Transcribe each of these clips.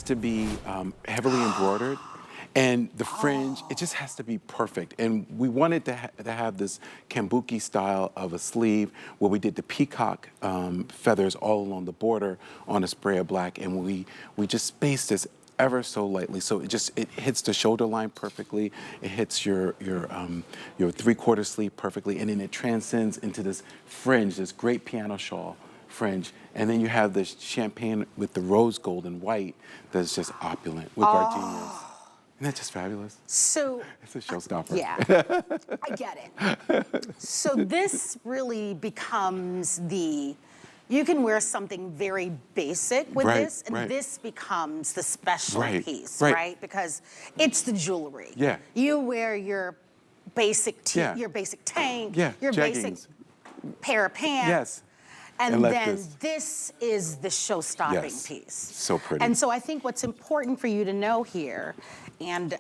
has to be heavily embroidered. And the fringe, it just has to be perfect. And we wanted to have this kabuki style of a sleeve where we did the peacock feathers all along the border on a spray of black, and we just spaced this ever so lightly, so it hits the shoulder line perfectly. It hits your 3/4 sleeve perfectly, and then it transcends into this fringe, this great piano shawl fringe. And then you have this champagne with the rose gold and white that's just opulent with gardenias. Isn't that just fabulous? So it's a showstopper. Yeah, I get it. So this really becomes you can wear something very basic with this, and this becomes the special piece, right? Because it's the jewelry. Yeah. You wear your basic your basic tank, your basic pair of pants. Yes. And then this is the show-stopping piece. So pretty. And so I think what's important for you to know here, and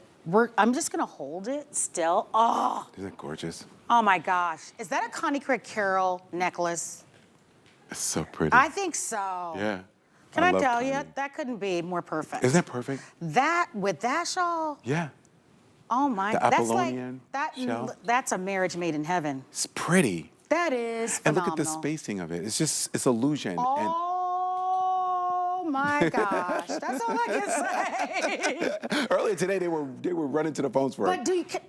I'm just gonna hold it still. Oh. Isn't that gorgeous? Oh my gosh. Is that a Connie Craig Carroll necklace? It's so pretty. I think so. Yeah. Can I tell you, that couldn't be more perfect. Isn't that perfect? That, with that shawl. Yeah. Oh my, the Apollonian shell. That's a marriage made in heaven. It's pretty. That is phenomenal. And look at the spacing of it. It's illusion. Oh my gosh, that's all I can say. Earlier today, they were running to the phones for it.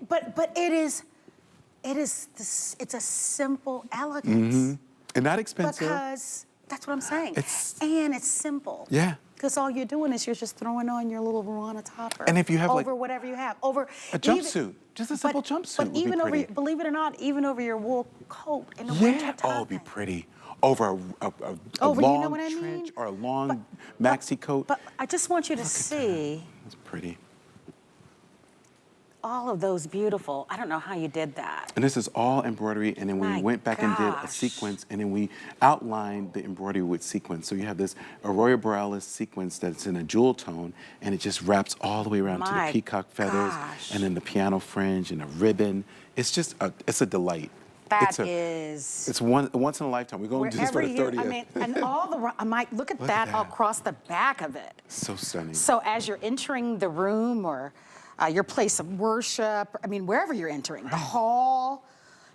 But it's a simple elegance. And not expensive. Because that's what I'm saying. And it's simple. Yeah. Because all you're doing is you're just throwing on your little Ruana topper. And if you have over whatever you have, over a jumpsuit, just a simple jumpsuit. But even would be pretty. over, believe it or not, even over your wool coat in the winter time. Oh, it'd be pretty. Over a long trench or a long maxi coat. But I just want you to see. It's pretty. All of those beautiful. I don't know how you did that. And this is all embroidery, and then we went back and did a sequence, and then we outlined the embroidery with sequins. So you have this Aurora Borealis sequence that's in a jewel tone, and it just wraps all the way around to the peacock feathers, and then the piano fringe and a ribbon. It's just it's a delight. It's once in a lifetime. We're going to do this for the 30th. I mean, and all the look at that across the back of it. So stunning. So as you're entering the room or your place of worship, I mean, wherever you're entering, the hall,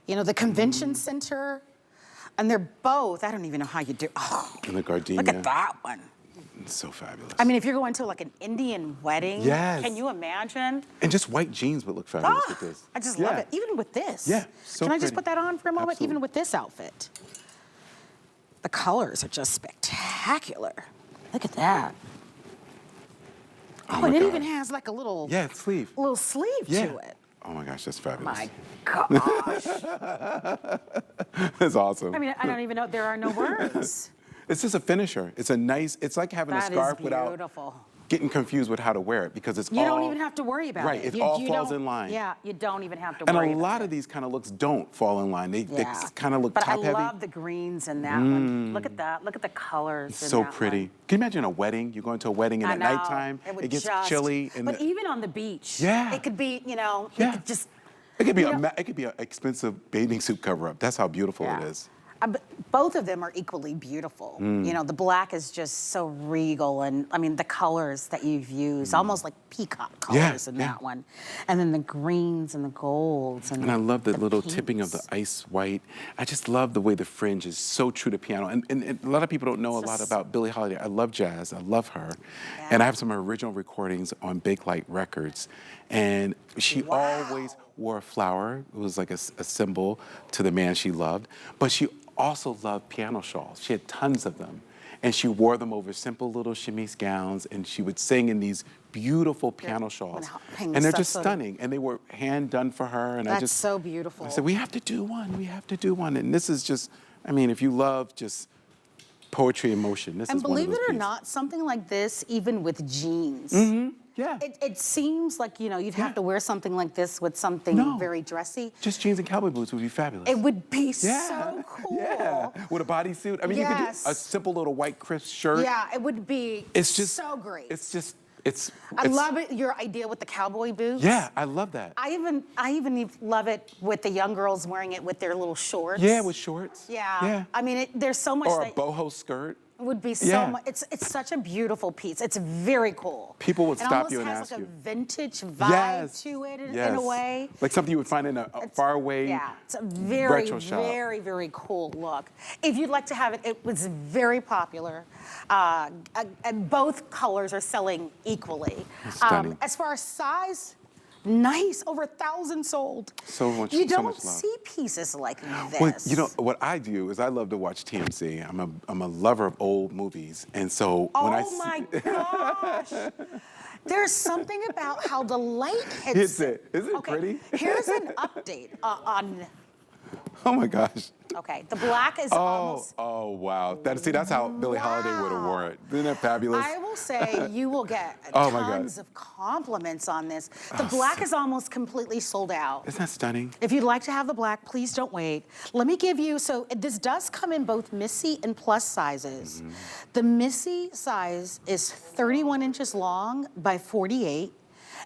the convention center, and they're both, I don't even know how you do. Oh, and the gardenia. Look at that one. It's so fabulous. I mean, if you're going to like an Indian wedding, can you imagine? And just white jeans would look fabulous with this. I just love it. Even with this. Yeah, so Can I just put that on for a moment? Absolutely. Even with this outfit. The colors are just spectacular. Look at that. Oh, and it even has like a little sleeve. Little sleeve to it. Oh my gosh, that's fabulous. My gosh. That's awesome. I mean, I don't even know, there are no words. It's just a finisher. It's it's like having a scarf without getting confused with how to wear it, because it's You don't even have to worry about it. Right, it all falls in line. Yeah, you don't even have to and worry about it. And a lot of these kind of looks don't fall in line. They kind of look top-heavy. But I love the greens in that one. Look at that. Look at the colors It's so pretty. One. Can you imagine a wedding? You're going to a wedding and at nighttime, it gets chilly. But even on the beach, it could be, it could just... It could be an expensive bathing suit cover-up. That's how beautiful it is. But both of them are equally beautiful. The black is just so regal, and I mean the colors that you've used, almost like peacock colors in that one. And then the greens and the golds. And I love the little pinks. tipping of the ice white. I just love the way the fringe is so true to piano. And a lot of people don't know a lot about Billie Holiday. I love jazz. I love her. And I have some original recordings on Big Light Records. And she always wore a flower. It was like a symbol to the man she loved. But she also loved piano shawls. She had tons of them. And she wore them over simple little chemise gowns, and she would sing in these beautiful piano shawls. And they're just stunning. And they were hand done for her. And That's so beautiful. I said, we have to do one. We have to do one. And this is just, I mean, if you love just poetry in motion, this is one of those believe it or pieces. not, something like this, even with jeans. Yeah. It seems like, you'd have to wear something like this with something very dressy. Just jeans and cowboy boots would be fabulous. It would be so cool. Yeah, with a bodysuit. I mean, you could do a simple little white crisp shirt. Yeah, it would be so great. I love it, your idea with the cowboy boots. Yeah, I love that. I even love it with the young girls wearing it with their little shorts. Yeah, with shorts. Yeah. I mean, there's so much Or a boho skirt. would be so much. It's such a beautiful piece. It's very cool. People would stop you and ask you. It almost has like a vintage vibe to it in a way. Like something you would find in a faraway it's a very, retro shop. very, very cool look. If you'd like to have it, it was very popular. And both colors are selling equally. Stunning. As far as size, nice, over 1,000 sold. So much, you so don't much love. see pieces like this. Well, you know what I do is I love to watch TMZ. I'm a lover of old movies, and so when I oh my gosh! There's something about how the light hits it. Isn't it pretty? Here's an update on. Oh my gosh. Okay, the black is almost. Oh wow! That's how Billie Holiday would have worn it. Isn't that fabulous? I will say you will get Oh my tons God. of compliments on this. The black is almost completely sold out. Isn't that stunning? If you'd like to have the black, please don't wait. Let me give you, so this does come in both Missy and plus sizes. The Missy size is 31 inches long by 48,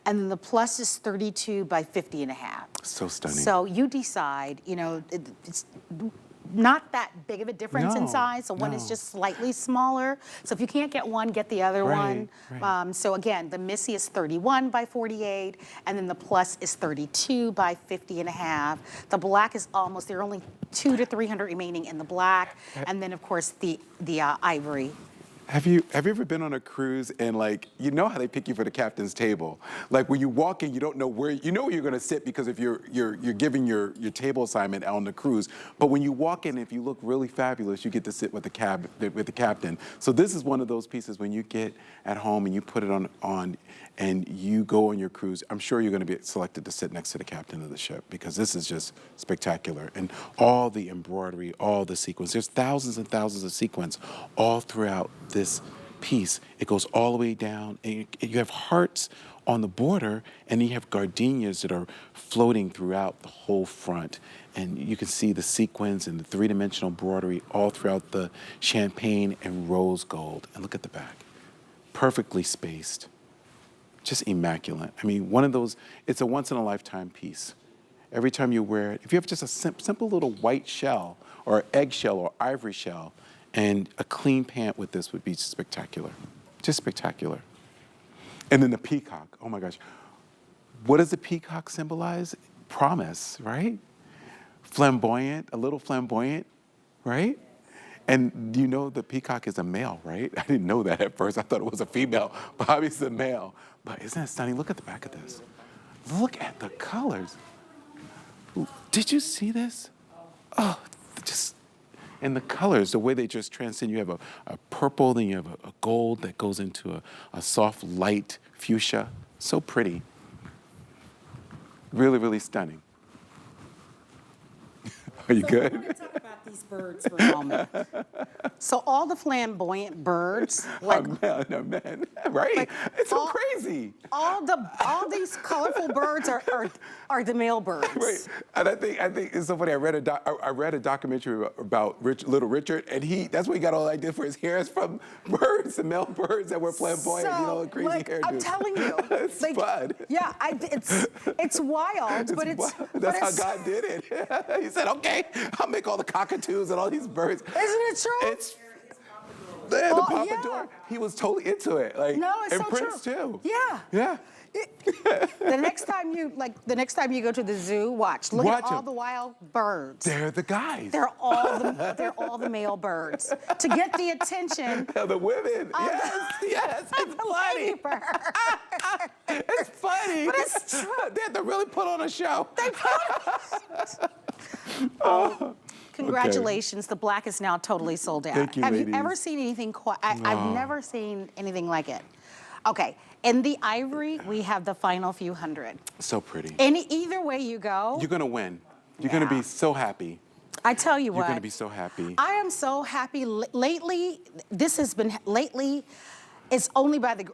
and then the plus is 32 by 50 and a half. So stunning. So you decide, it's not that big of a difference in No, size. So one is no. just slightly smaller. So if you can't get one, get the other one. Right. So again, the Missy is 31 by 48, and then the plus is 32 by 50 and a half. The black is almost, there are only 200 to 300 remaining in the black. And then of course the ivory. Have you ever been on a cruise and like, you know how they pick you for the captain's table? Like when you walk in, you don't know where you're gonna sit because if you're giving your table assignment on the cruise. But when you walk in, if you look really fabulous, you get to sit with the captain. So this is one of those pieces when you get at home and you put it on and you go on your cruise, I'm sure you're gonna be selected to sit next to the captain of the ship because this is just spectacular. And all the embroidery, all the sequins, there's thousands and thousands of sequins all throughout this piece. It goes all the way down, and you have hearts on the border, and then you have gardenias that are floating throughout the whole front. And you can see the sequins and the three-dimensional embroidery all throughout the champagne and rose gold. And look at the back. Perfectly spaced. Just immaculate. I mean, one of those, it's a once-in-a-lifetime piece. Every time you wear it, if you have just a simple little white shell or eggshell or ivory shell, and a clean pant with this would be spectacular. Just spectacular. And then the peacock, oh my gosh. What does the peacock symbolize? Promise, right? Flamboyant, a little flamboyant, right? And you know the peacock is a male, right? I didn't know that at first. I thought it was a female, but obviously a male. But isn't that stunning? Look at the back of this. Look at the colors. Did you see this? Oh, just, and the colors, the way they just transcend. You have a purple, then you have a gold that goes into a soft, light fuchsia. So pretty. Really, really stunning. Are you good? I want to talk about these birds for a moment. So all the flamboyant birds, like man, right? like it's so crazy. all these colorful birds are the male birds. Right, and I think it's so funny. I read a documentary about Little Richard, and that's where he got all the idea for his hair is from birds, the male birds that were flamboyant, So, crazy hairdo. I'm telling you, it's fun. Yeah, it's wild, but it's that's how God did it. He said, "Okay, I'll make all the cockatoos and all these birds." Isn't it true? It's the pompadour. Yeah. He was totally into it. Like, No, it's and so Prince true. too. Yeah. Yeah. The next time you go to the zoo, look Watch at all 'em. the wild birds. They're the guys. They're all the male birds to get the attention. The women. Yes, it's funny. It's funny. But it's true. They had to really put on a show. Congratulations, the black is now totally sold out. Thank you, Have ladies. you ever seen anything I've never seen anything like it. Okay, in the ivory, we have the final few hundred. So pretty. Either way you go, You're gonna win. You're gonna be so happy. I tell you what. You're gonna be so happy. I am so happy. Lately, it's only by the,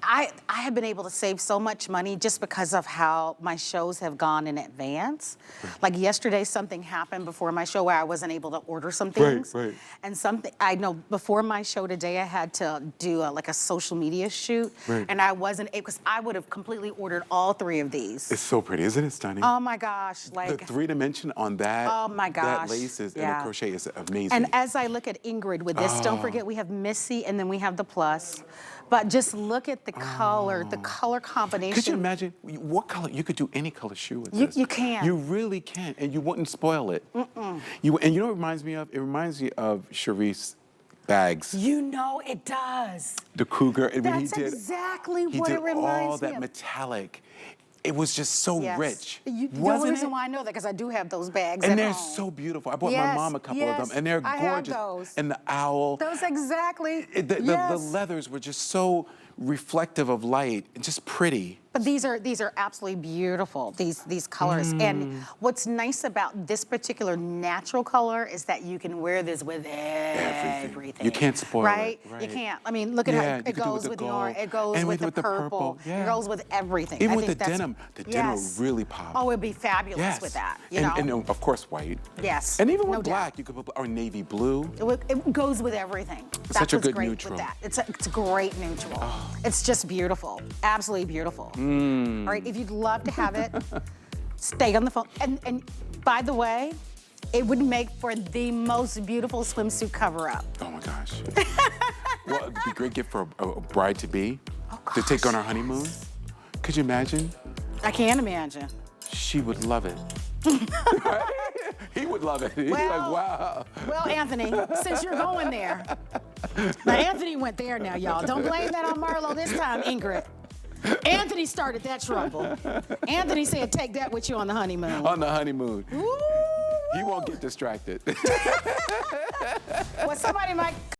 I have been able to save so much money just because of how my shows have gone in advance. Like yesterday, something happened before my show where I wasn't able to order some things. Right. And I know before my show today, I had to do like a social media shoot. Right. And I wasn't able, because I would have completely ordered all 3 of these. It's so pretty, isn't it stunning? Oh my gosh, The like, 3-dimension on that, oh my gosh. that lace and the Yeah. crochet is amazing. and as I look at Ingrid with this, don't forget we have Missy and then we have the plus. But just look at the color combination. Could you imagine what color? You could do any color shoe with this. You can. You really can, and you wouldn't spoil it. And you know what it reminds me of? It reminds me of Sharice's bags. You know it does. The cougar. And when That's exactly he what did it reminds all that me of. metallic. It was just so Yes. rich. The Wasn't reason it? why I know that because I do have those bags And at they're home. so beautiful. I bought my Yes, mom a couple of yes, them, and they're I have gorgeous. those. And the owl. Those exactly. The Yes. leathers were just so reflective of light and just pretty. But these are absolutely beautiful, these colors. And what's nice about this particular natural color is that you can wear this with everything. You can't spoil it, right? right. You can't. I mean, look at Yeah, how you it could do it goes with with the the orange, gold. it goes And with the with the purple, yeah. it goes with everything. Even I with think the that's- denim would Yes. really pop. Oh, it'd be fabulous Yes. with that. And of course white. Yes, And even no with doubt. black, you could put or navy blue. It goes with everything. That's such a what's good great neutral. with that. It's a great neutral. It's just beautiful, absolutely beautiful. All right, if you'd love to have it, stay on the phone. And by the way, it would make for the most beautiful swimsuit cover-up. Oh my gosh. Well, it'd be a great gift for a bride to be to take on her honeymoon. Could you imagine? I can't imagine. She would love it. He would love it. He's like, Well- wow. Well, Anthony, since you're going there, now Anthony went there now, y'all. Don't blame that on Marlo this time, Ingrid. Anthony started that trouble. Anthony said, take that with you on the honeymoon. On the honeymoon. Ooh. He won't get distracted. Well, somebody might